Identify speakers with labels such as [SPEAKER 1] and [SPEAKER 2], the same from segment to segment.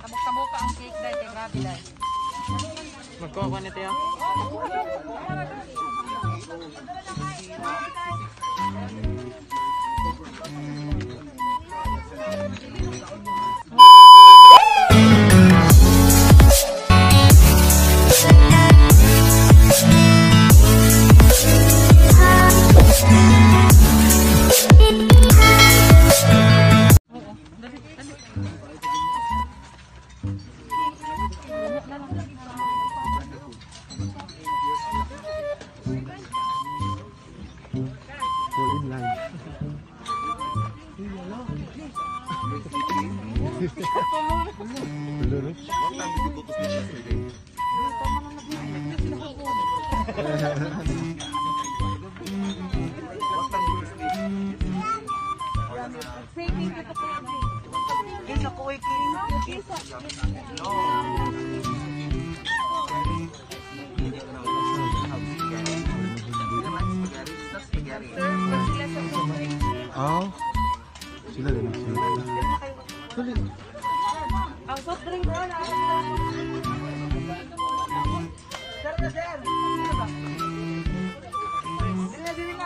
[SPEAKER 1] Tabok-tabok ang cake dahil kay grabe dahil.
[SPEAKER 2] Magkuha ko nito yan.
[SPEAKER 3] Oh, sila din.
[SPEAKER 1] Ang soft drink mo na. Dili na.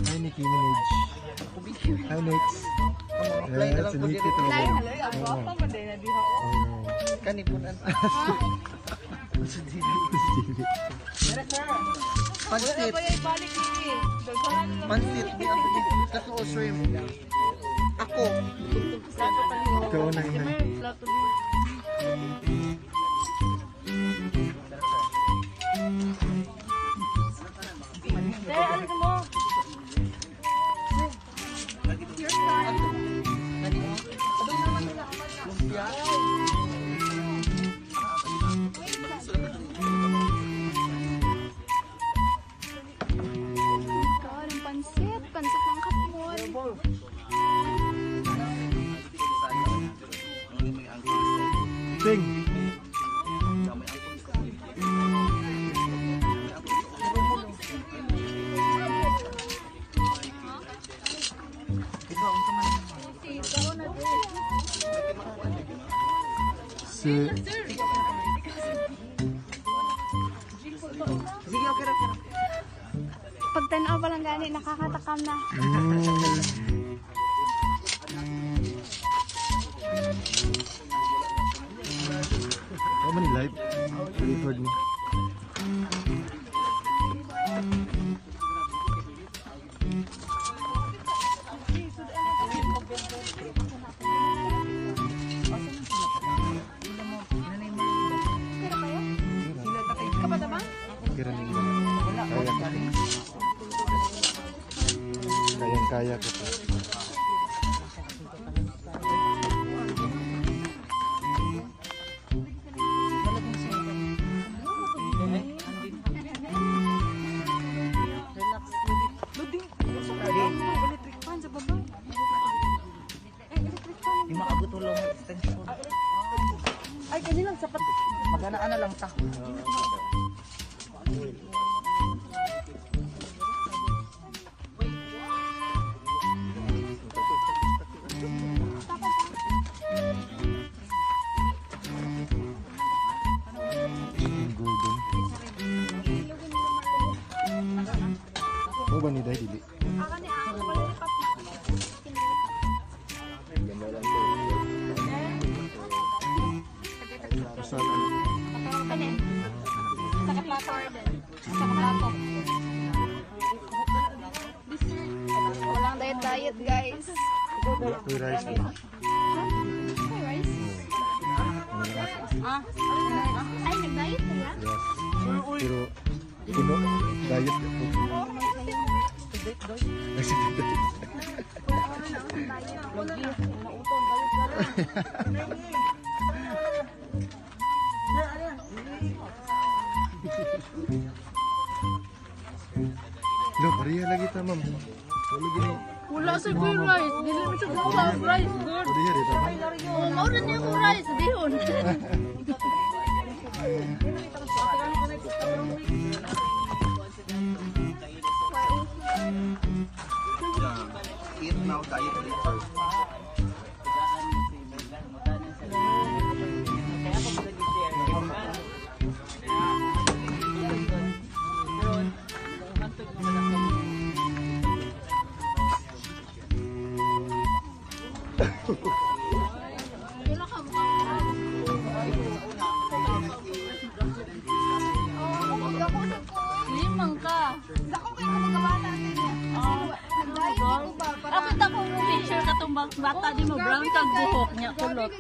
[SPEAKER 3] Hi, Nicki Minaj. Hi, next. That's a Nicki talaga.
[SPEAKER 2] Kanipunan. Pansit. Pansit. Kato o shrimp. Ako.
[SPEAKER 3] Ikaw na ina.
[SPEAKER 4] Pansit ng kapmol.
[SPEAKER 3] Ting.
[SPEAKER 4] Pag tanaw pa lang gani, nakakatakam na.
[SPEAKER 3] Ano man live? Record mo. Kaya ko pa.
[SPEAKER 1] Ay, kanina lang sapat.
[SPEAKER 2] Maganaan na lang ta.
[SPEAKER 3] Mo ba ni dili?
[SPEAKER 4] Walang diet guys.
[SPEAKER 3] May rice mo.
[SPEAKER 4] May rice? Ay, nag-diet ka ya?
[SPEAKER 3] Yes. Pero, puno, diet ko. Lo, pariya lagi ta, ma'am.
[SPEAKER 4] Wala sa ko yung rice. Dili mo siya gawa ang rice. Good.
[SPEAKER 3] Pariya dito, ma'am.
[SPEAKER 4] Oh, maulan niya yung rice. Dihon.
[SPEAKER 2] Eat now, diet later.
[SPEAKER 4] Limang ka.
[SPEAKER 1] Ako kayo magawa natin yan.
[SPEAKER 4] Ako kita ko picture ka tong bata di mo brown kag buhok niya kulot.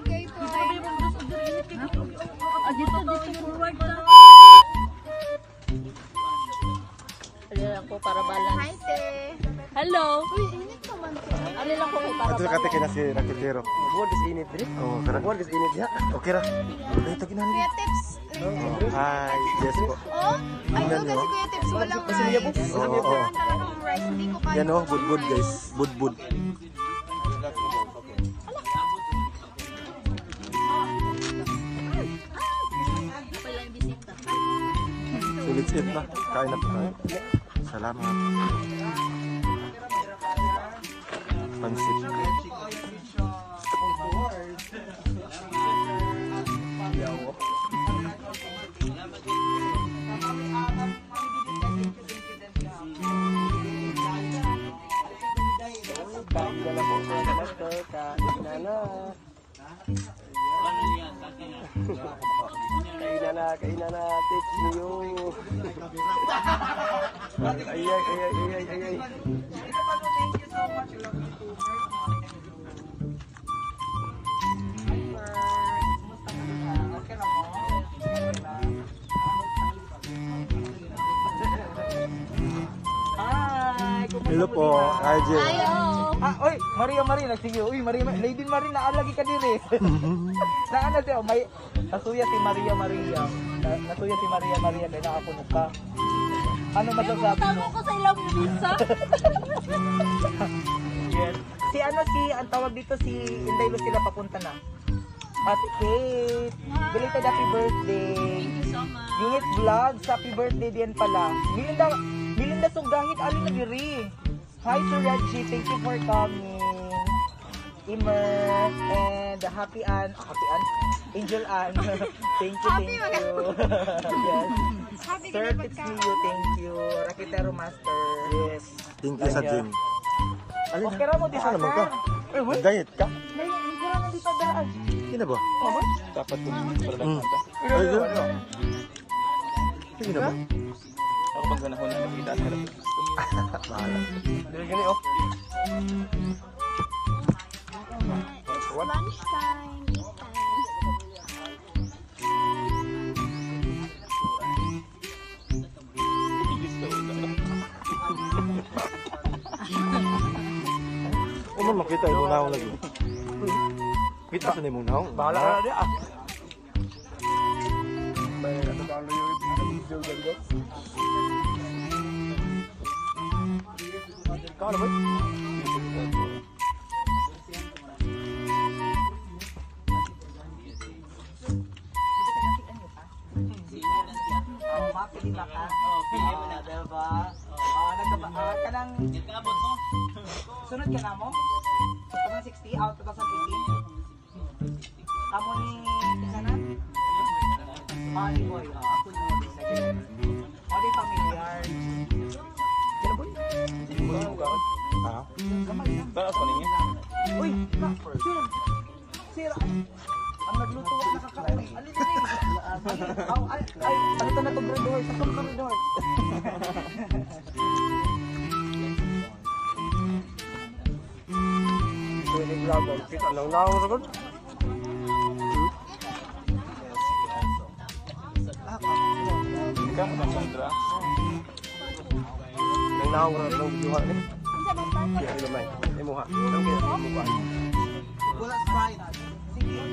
[SPEAKER 4] Ah, dito forward na. Ayan ako para balance.
[SPEAKER 1] Hi, te.
[SPEAKER 4] Hello.
[SPEAKER 1] Uy, init naman te.
[SPEAKER 4] Ano lang ko kay para
[SPEAKER 3] Ato
[SPEAKER 4] balance.
[SPEAKER 3] kate kina si Rakitero.
[SPEAKER 2] Buwan is init, Dre.
[SPEAKER 3] Oh, kara.
[SPEAKER 2] Buwan is init ya.
[SPEAKER 3] Okay ra. Dito kinani.
[SPEAKER 1] Kuya Tips.
[SPEAKER 3] Hi, yes po.
[SPEAKER 1] Oh, ay,
[SPEAKER 3] Tingnan
[SPEAKER 1] kasi
[SPEAKER 3] nyo.
[SPEAKER 1] Kuya Tips, walang
[SPEAKER 2] Kasi niya po.
[SPEAKER 1] rice.
[SPEAKER 3] Oo, oo.
[SPEAKER 1] Wala talagang rice, hindi ko kaya.
[SPEAKER 3] Yan oh, budbud guys. Budbud.
[SPEAKER 4] Pala yung bisita.
[SPEAKER 3] Sulit na. Kain na po tayo. Salamat. Pansit.
[SPEAKER 2] Kainan na, tips niyo. Ay.
[SPEAKER 3] Hello po, RJ.
[SPEAKER 4] Ayo.
[SPEAKER 2] Ah, oy, Maria, nagsige. Uy, Lady Maria, naalagi ka diri. Naana siya, may nasuya si Maria. Nasuya si Maria kaya nakapunog ka. Ano masasabi
[SPEAKER 4] Tamo
[SPEAKER 2] mo?
[SPEAKER 4] ko sa ilang visa.
[SPEAKER 2] Yes. Si ang tawag dito si Inday Lucila papunta na. At Kate, belated happy birthday.
[SPEAKER 4] Thank you so much.
[SPEAKER 2] Unit Vlogs, happy birthday din pala. Milinda Sugdangit, alin na diri. Hi Sir Reggie, thank you for coming. Imer and Happy Ann, Angel Ann. Thank you. Yes.
[SPEAKER 1] Happy
[SPEAKER 2] Sir,
[SPEAKER 1] ka na
[SPEAKER 2] it's you, thank you. Rakitero Master. Yes.
[SPEAKER 3] Thank you sa gym. Alin
[SPEAKER 2] Okay ra mo di
[SPEAKER 3] Saan naman ka? Diet ka?
[SPEAKER 2] Hindi na dito daan.
[SPEAKER 3] Sino ba?
[SPEAKER 2] Dapat ko
[SPEAKER 3] Ay, Sige na ba?
[SPEAKER 2] Ako pag ganahon na nakita sa harap.
[SPEAKER 3] Bahala.
[SPEAKER 2] Gani oh.
[SPEAKER 1] Lunchtime.
[SPEAKER 3] Umar makita yung munaw lagi. Kita sa ni munaw.
[SPEAKER 2] Bahala ka na di ah. Kau boy? Mapili ba ka? Pili mo na, diba? Kanang... Sunod ka na mo? 2060 out 2018? Amo ni... Sana? Ni Boy. Ako ni Boy. Ako ni familiar. Kaya boy?
[SPEAKER 3] Ah?
[SPEAKER 2] Taas pa ninyo? Uy! Sir! Ang nagluto ka nakakaon. Alin na rin! Ay! Ano ito na ito, Gredor? Sa ito, Gredor? Pwede vlog. Kita lang na ako sagot. Ikaw, Sandra. Nang naawag na lang videohan ni. Kaya rin naman. Ay muha. Ang kaya rin muha. Wala Sprite. Sige.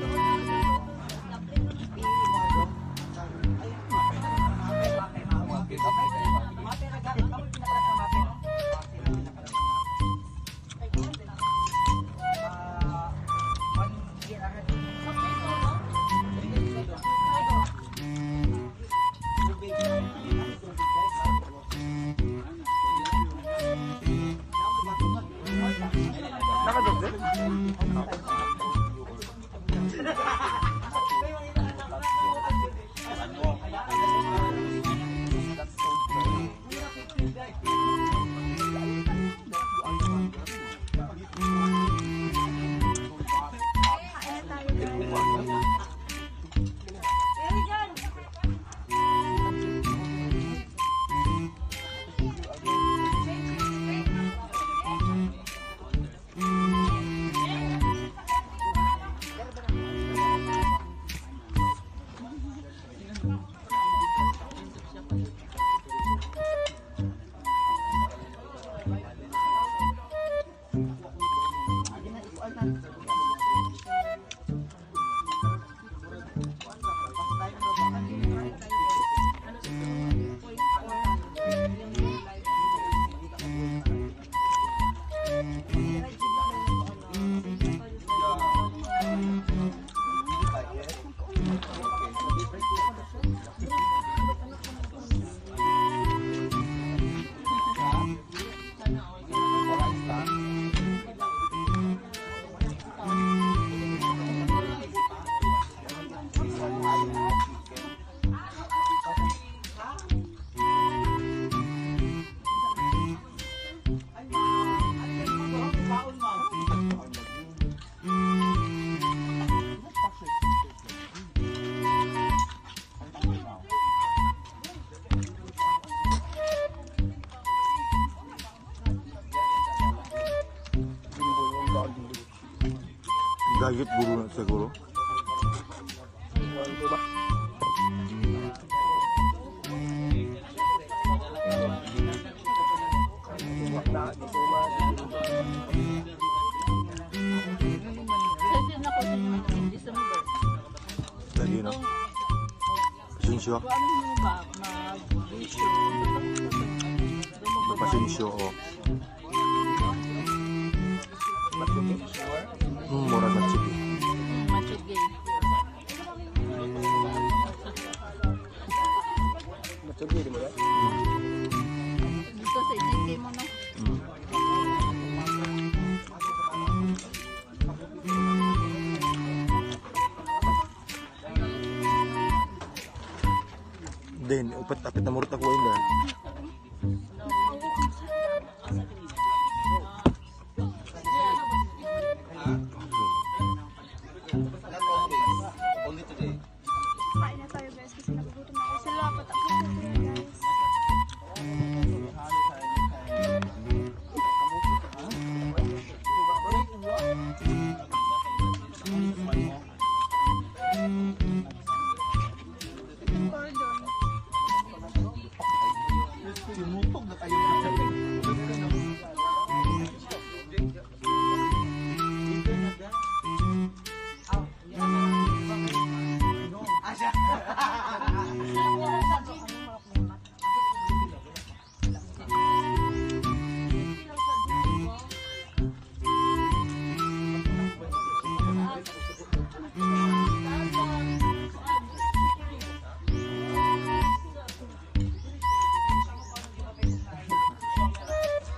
[SPEAKER 3] Nugget buru na siguro.
[SPEAKER 4] Kasi na ko sa December.
[SPEAKER 3] Lagi na. Pasensyo.
[SPEAKER 4] Kung ano mo ba, mag-issue.
[SPEAKER 3] Pasensyo, oh. Murag na sige.
[SPEAKER 4] Machigay. Dito sa IDK mo na.
[SPEAKER 3] Then, upat-apit na murot ako yun dahil.
[SPEAKER 1] Kain na tayo guys kasi nagugutom na ako. Sila patakot guys. Cordon. Ano yung cabbage?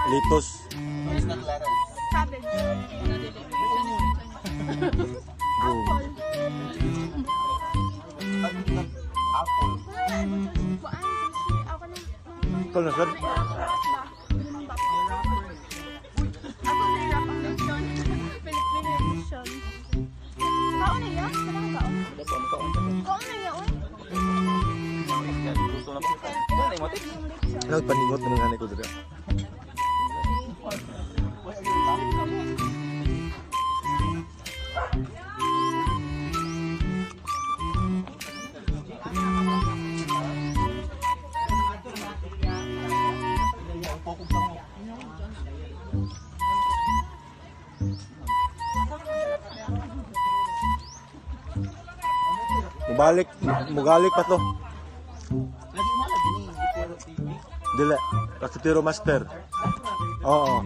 [SPEAKER 3] Litos.
[SPEAKER 1] Cabbage.
[SPEAKER 3] Bro. Ito na, sir.
[SPEAKER 1] Ako nahirap ang mission. Filipino mission. Kaon na yan? Kanang kaon? Kaon na yan, oy.
[SPEAKER 3] Nagpaningot na mga ko dito. Mugalik pa to. Dili, Kasutiro Master. Oo.